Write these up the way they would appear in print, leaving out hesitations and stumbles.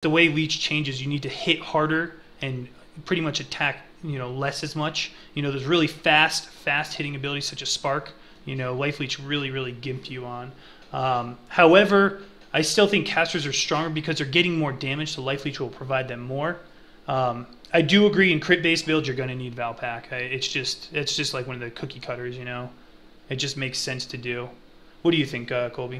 the way Leech changes, you need to hit harder and pretty much attack, less as much. There's really fast hitting abilities such as Spark. Life Leech really gimp you on. However, I still think casters are stronger because they're getting more damage, so Life Leech will provide them more. I do agree in crit-based builds you're going to need Vaal Pack. It's just like one of the cookie cutters, It just makes sense to do. What do you think, Colby?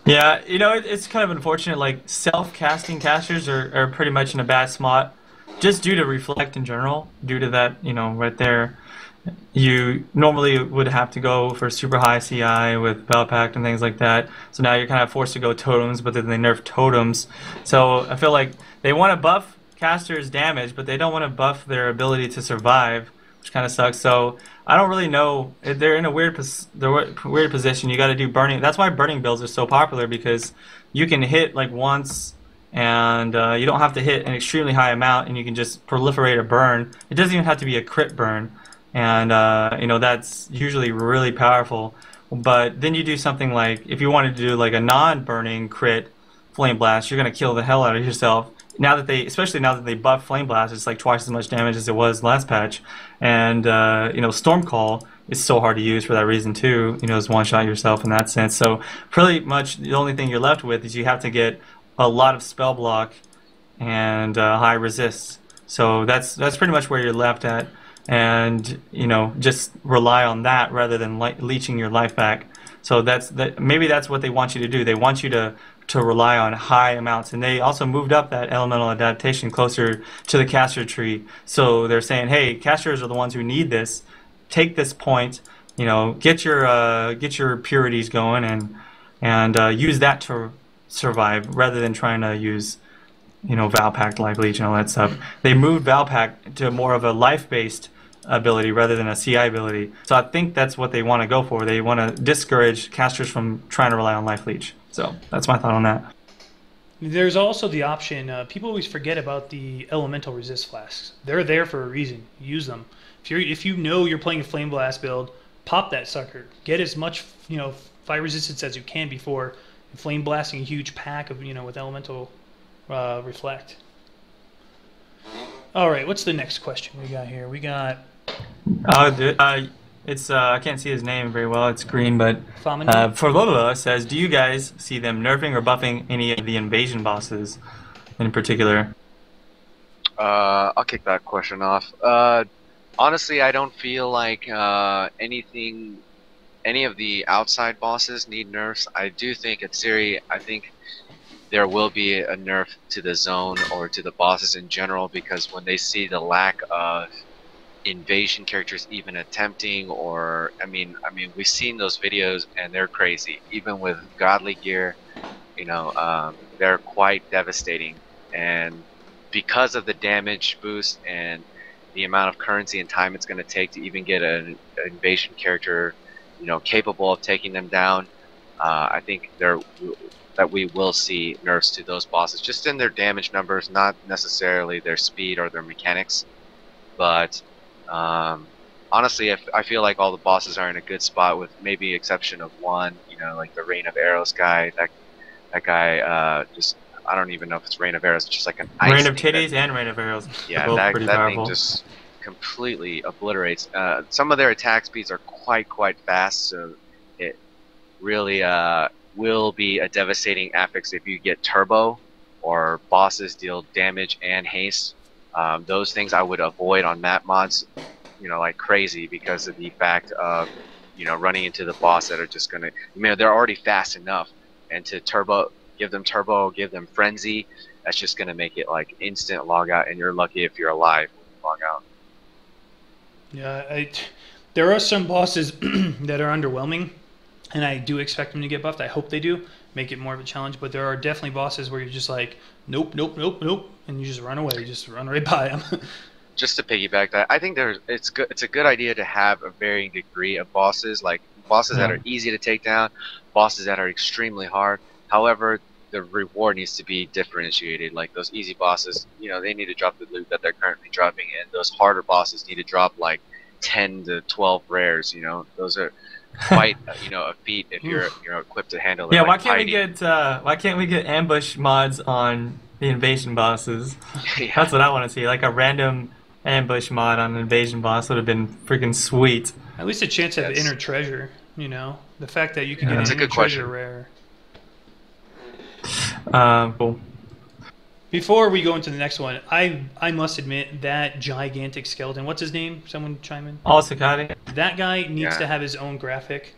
Yeah, it's kind of unfortunate. Like self-casting casters are pretty much in a bad spot, just due to reflect in general. Due to that, right there, you normally would have to go for super high CI with Bell Pact and things like that. So now you're kind of forced to go totems, but then they nerf totems. So I feel like they want to buff casters' damage, but they don't want to buff their ability to survive, which kind of sucks. So I don't really know. They're in a weird position. You got to do burning. That's why burning builds are so popular, because you can hit like once, and you don't have to hit an extremely high amount, and you can just proliferate a burn. It doesn't even have to be a crit burn, and that's usually really powerful. But then you do something like, if you wanted to do like a non-burning crit flame blast, you're gonna kill the hell out of yourself. Especially now that they buff Flame Blast, it's like twice as much damage as it was last patch. And Storm Call is so hard to use for that reason too. It's one shot yourself in that sense. So pretty much the only thing you're left with is you have to get a lot of spell block and high resist. So that's pretty much where you're left at, and just rely on that rather than leeching your life back. So maybe that's what they want you to do. They want you to rely on high amounts, and they also moved up that elemental adaptation closer to the caster tree. So they're saying, hey, casters are the ones who need this. Take this point, get your purities going, and use that to survive rather than trying to use Vaal Pact, Life Leech, and all that stuff. They moved Vaal Pact to more of a life-based ability rather than a CI ability. So I think that's what they want to go for. They want to discourage casters from trying to rely on Life Leech. So that's my thought on that. There's also the option, people always forget about the elemental resist flasks. They're there for a reason. Use them. If you know you're playing a Flame Blast build, pop that sucker. Get as much fire resistance as you can before Flame Blasting a huge pack of with elemental reflect. All right, what's the next question we got here? We got it's I can't see his name very well. It's green, but Famine. for Lola says, do you guys see them nerfing or buffing any of the invasion bosses in particular? I'll kick that question off. Honestly, I don't feel like any of the outside bosses need nerfs. I do think at Siri, I think there will be a nerf to the zone or to the bosses in general, because when they see the lack of invasion characters even attempting, or I mean we've seen those videos and they're crazy. Even with godly gear, they're quite devastating, and because of the damage boost and the amount of currency and time it's going to take to even get an invasion character capable of taking them down, I think that we will see nerfs to those bosses, just in their damage numbers, not necessarily their speed or their mechanics. But honestly, I feel like all the bosses are in a good spot, with maybe exception of one, like the Rain of Arrows guy. That guy, just, I don't even know if it's Rain of Arrows, it's just like an ice Rain of Titties and Rain of Arrows. Yeah, both that pretty powerful. thing just completely obliterates. Some of their attack speeds are quite fast, so it really will be a devastating affix if you get turbo, or bosses deal damage and haste. Those things I would avoid on map mods, like crazy, because of the fact of running into the boss that are just gonna, they're already fast enough, and to give them frenzy, that's just gonna make it like instant log out, and you're lucky if you're alive when you log out. Yeah, there are some bosses that are underwhelming, and I do expect them to get buffed. I hope they do, make it more of a challenge. But there are definitely bosses where you're just like, nope, and you just run away, you just run right by them. Just to piggyback that, I think it's a good idea to have a varying degree of bosses, like bosses that are easy to take down, bosses that are extremely hard. However, the reward needs to be differentiated. Like those easy bosses, they need to drop the loot that they're currently dropping, and those harder bosses need to drop like 10 to 12 rares. Those are quite a feat if you're equipped to handle it. Yeah, like why can't we get ambush mods on the invasion bosses? Yeah. That's what I want to see. Like a random ambush mod on an invasion boss would have been freaking sweet. At least a chance of Yes. inner treasure. The fact that you can Yeah. get That's an a inner good treasure question. rare. Cool. Before we go into the next one, I must admit that gigantic skeleton. What's his name? Someone chime in. All Sakati. That guy needs Yeah. to have his own graphic,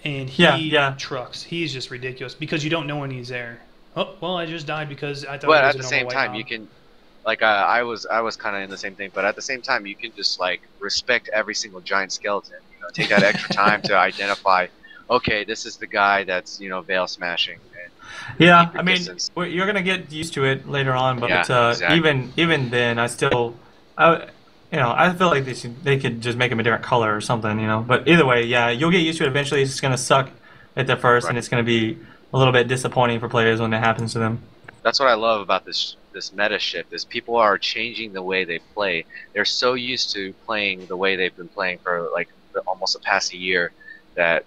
and he Yeah. trucks. He's just ridiculous because you don't know when he's there. Oh well, I just died because I thought. But it was at a the normal same white time, mob. you can, like, I was kind of in the same thing. But at the same time, you can just like respect every single giant skeleton. Take that extra time to identify. Okay, this is the guy that's Vaal smashing. And Yeah, keep your I mean, distance. you're gonna get used to it later on, but Yeah, exactly. even then, I still, I feel like they could just make them a different color or something, But either way, yeah, you'll get used to it eventually. It's just gonna suck at the first, Right. and it's gonna be a little bit disappointing for players when it happens to them. That's what I love about this meta shift is people are changing the way they play. They're so used to playing the way they've been playing for like almost the past year that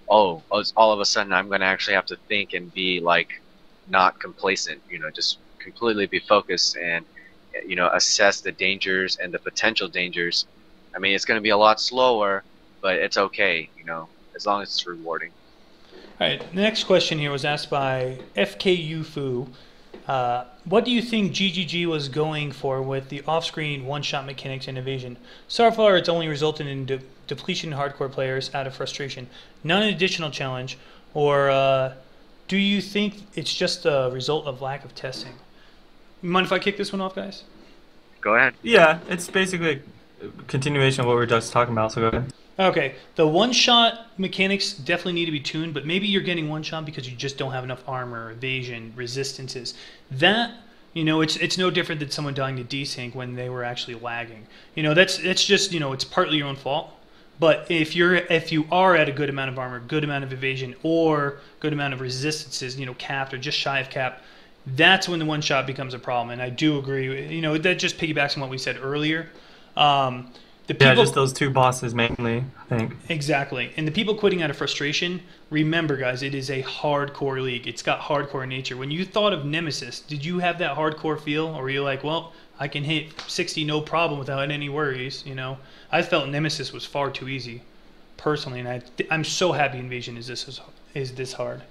oh, all of a sudden I'm going to actually have to think and be like not complacent. Just completely be focused and assess the dangers and the potential dangers. I mean, it's going to be a lot slower, but it's okay. As long as it's rewarding. All right, the next question here was asked by FKU Fu. What do you think GGG was going for with the off-screen one-shot mechanics and evasion? So far, it's only resulted in depletion hardcore players out of frustration, not an additional challenge. Or do you think it's just a result of lack of testing? Mind if I kick this one off, guys? Go ahead. Yeah, it's basically a continuation of what we were just talking about. So go ahead. Okay, the one-shot mechanics definitely need to be tuned, but maybe you're getting one-shot because you just don't have enough armor, evasion, resistances. That, it's no different than someone dying to desync when they were actually lagging. That's just, it's partly your own fault. But if you are at a good amount of armor, good amount of evasion, or good amount of resistances, capped or just shy of capped, that's when the one-shot becomes a problem. And I do agree. That just piggybacks on what we said earlier. Yeah, just those two bosses mainly, I think. Exactly. And the people quitting out of frustration, remember, guys, it is a hardcore league. It's got hardcore nature. When you thought of Nemesis, did you have that hardcore feel? Or were you like, well, I can hit 60 no problem without any worries, I felt Nemesis was far too easy, personally, and I'm so happy Invasion is this hard.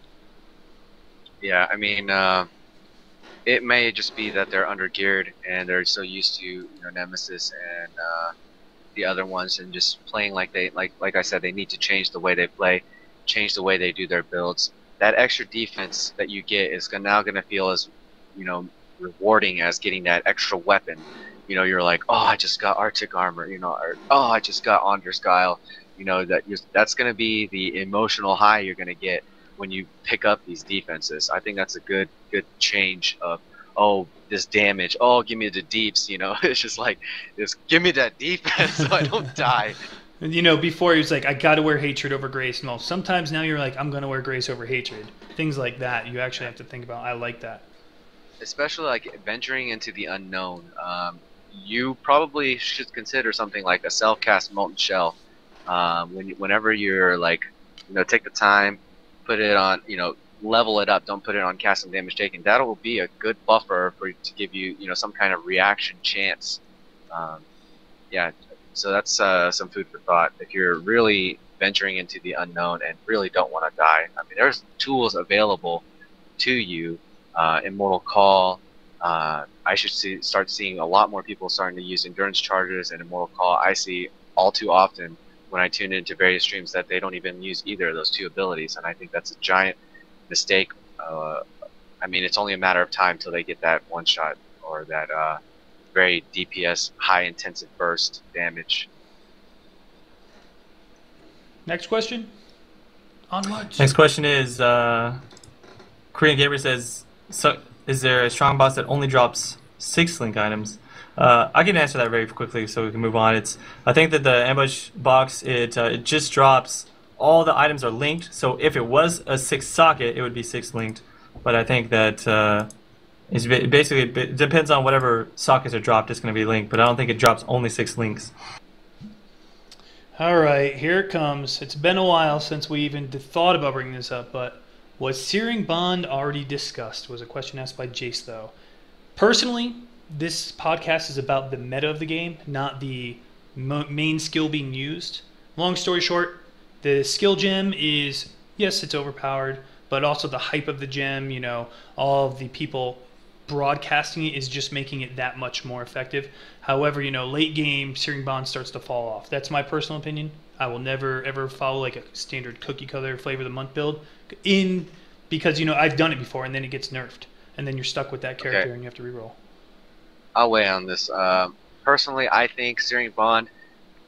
Yeah, I mean, it may just be that they're under-geared and they're so used to Nemesis and the other ones and just playing like I said, they need to change the way they play, change the way they do their builds. That extra defense that you get is now going to feel as rewarding as getting that extra weapon. You're like, oh, I just got Arctic armor, or oh, I just got Anders Guile. That's going to be the emotional high you're going to get when you pick up these defenses. I think that's a good change of, oh, this damage, oh, give me the deeps, it's just like, just give me that defense so I don't die. And, before he was like, I got to wear hatred over grace. No, sometimes now you're like, I'm going to wear grace over hatred. Things like that you actually have to think about. I like that. Especially like venturing into the unknown. You probably should consider something like a self-cast Molten Shell. Whenever you're like, take the time, put it on, level it up. Don't put it on cast and damage taken. That will be a good buffer to give you, some kind of reaction chance. Yeah, so that's some food for thought. If you're really venturing into the unknown and really don't want to die, I mean, there's tools available to you. Immortal Call. I should start seeing a lot more people starting to use endurance charges and Immortal Call. I see all too often when I tune into various streams that they don't even use either of those two abilities, and I think that's a giant mistake. I mean, it's only a matter of time till they get that one shot or that very DPS high intensive burst damage. Next question. Onwards. Next question is Korean Gamer says, so is there a strong boss that only drops 6 link items? I can answer that very quickly so we can move on. I think that the ambush box, it just drops, all the items are linked, so if it was a 6 socket, it would be 6 linked. But I think that basically, it depends on whatever sockets are dropped, it's going to be linked, but I don't think it drops only 6 links. All right, here it comes. It's been a while since we even thought about bringing this up, but was Searing Bond already discussed? Was a question asked by Jace, though. Personally, this podcast is about the meta of the game, not the main skill being used. Long story short, the skill gem is, yes, it's overpowered, but also the hype of the gem, all of the people broadcasting it is just making it that much more effective. However, late game, Searing Bond starts to fall off. That's my personal opinion. I will never, ever follow like a standard cookie cutter flavor of the month build because, I've done it before and then it gets nerfed. And then you're stuck with that character and you have to reroll. I'll weigh on this. Personally, I think Searing Bond,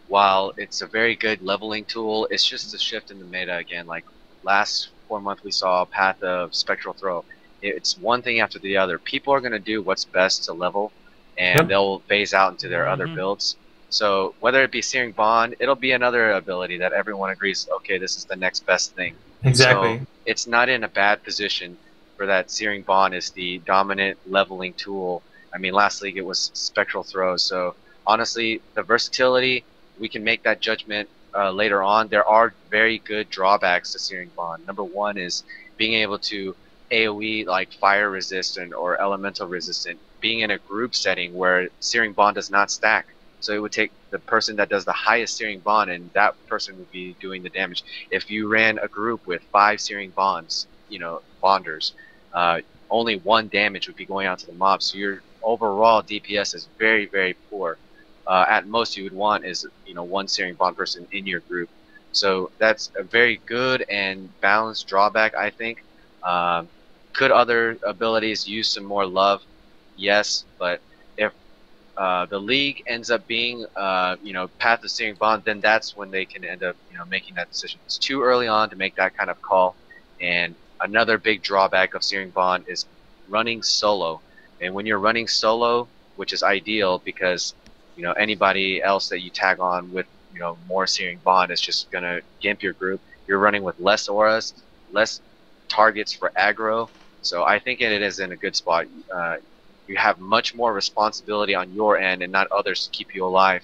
while it's a very good leveling tool, it's just a shift in the meta again. Like last 4 months we saw a path of Spectral Throw. It's one thing after the other. People are going to do what's best to level, and they'll phase out into their other builds. So whether it be Searing Bond, it'll be another ability that everyone agrees, okay, this is the next best thing. Exactly. So it's not in a bad position for that Searing Bond is the dominant leveling tool. I mean, last league it was Spectral Throw. So honestly, the versatility, we can make that judgment later on. There are very good drawbacks to Searing Bond. Number one is being able to AoE like fire resistant or elemental resistant, being in a group setting where Searing Bond does not stack. So it would take the person that does the highest Searing Bond, and that person would be doing the damage. If you ran a group with 5 Searing Bonds, bonders, only 1 damage would be going out to the mob. So your overall DPS is very, very poor. At most you would want is 1 Searing Bond person in your group. So that's a very good and balanced drawback, I think. Could other abilities use some more love? Yes, but if the league ends up being Path of Searing Bond, then that's when they can end up making that decision. It's too early on to make that kind of call. And another big drawback of Searing Bond is running solo. And when you're running solo, which is ideal because anybody else that you tag on with more Searing Bond is just gonna gimp your group. You're running with less auras, less targets for aggro. So I think it is in a good spot. You have much more responsibility on your end and not others to keep you alive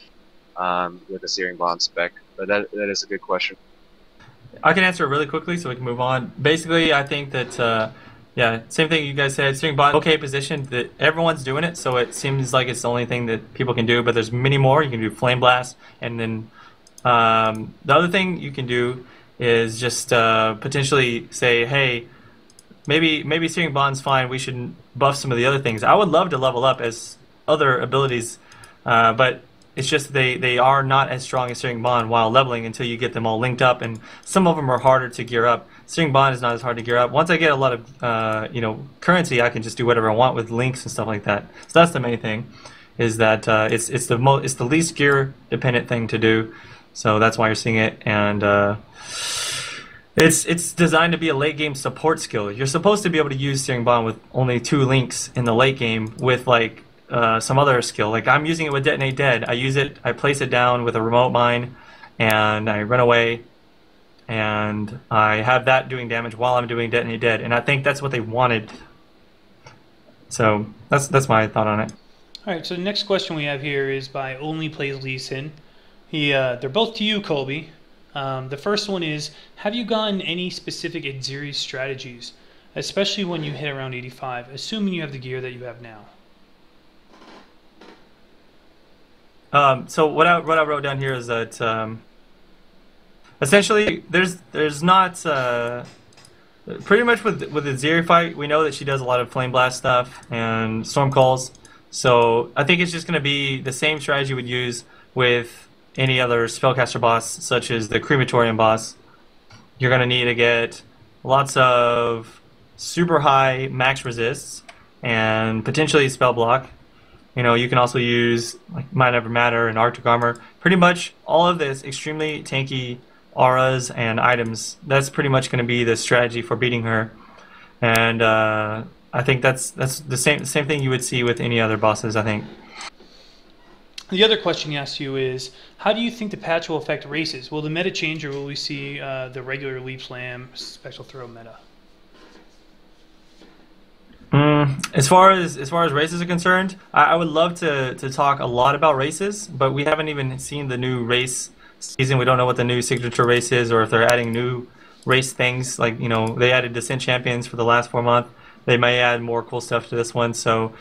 with the Searing Bond spec. But that is a good question. I can answer it really quickly so we can move on. Basically, I think that, same thing you guys said. Searing Bond, okay position. That everyone's doing it, so it seems like it's the only thing that people can do. But there's many more. You can do Flame Blast, and then the other thing you can do is just potentially say, hey, maybe Searing Bond's fine. We should buff some of the other things. I would love to level up as other abilities, but it's just they are not as strong as Searing Bond while leveling until you get them all linked up, and some of them are harder to gear up. Searing Bond is not as hard to gear up. Once I get a lot of currency, I can just do whatever I want with links and stuff like that. So that's the main thing, is that it's the least gear dependent thing to do. So that's why you're seeing it, and it's designed to be a late game support skill. You're supposed to be able to use Searing Bond with only 2 links in the late game with like some other skill. Like I'm using it with Detonate Dead. I use it, I place it down with a remote mine, and I run away, and I have that doing damage while I'm doing Detonate Dead. And I think that's what they wanted. So that's my thought on it. All right. So the next question we have here is by Only Plays Lee Sin. They're both to you, Colby. The first one is, have you gotten any specific Exile strategies, especially when you hit around 85, assuming you have the gear that you have now? So what I wrote down here is that essentially there's not pretty much with the Zeri fight, we know that she does a lot of Flame Blast stuff and Storm Calls. So I think it's just going to be the same strategy you would use with any other spellcaster boss, such as the Crematorium boss. You're going to need to get lots of super high max resists and potentially spell block. You can also use like Might Never Matter and Arctic Armor. Pretty much all of this extremely tanky auras and items. That's pretty much going to be the strategy for beating her. And I think that's the same thing you would see with any other bosses, I think. The other question he asked you is, how do you think the patch will affect races? Will the meta change, or will we see the regular Leap Slam Special Throw meta? As far as races are concerned, I would love to talk a lot about races, but we haven't even seen the new race season. We don't know what the new signature race is, or if they're adding new race things. Like, they added Descent Champions for the last 4 months. They may add more cool stuff to this one. So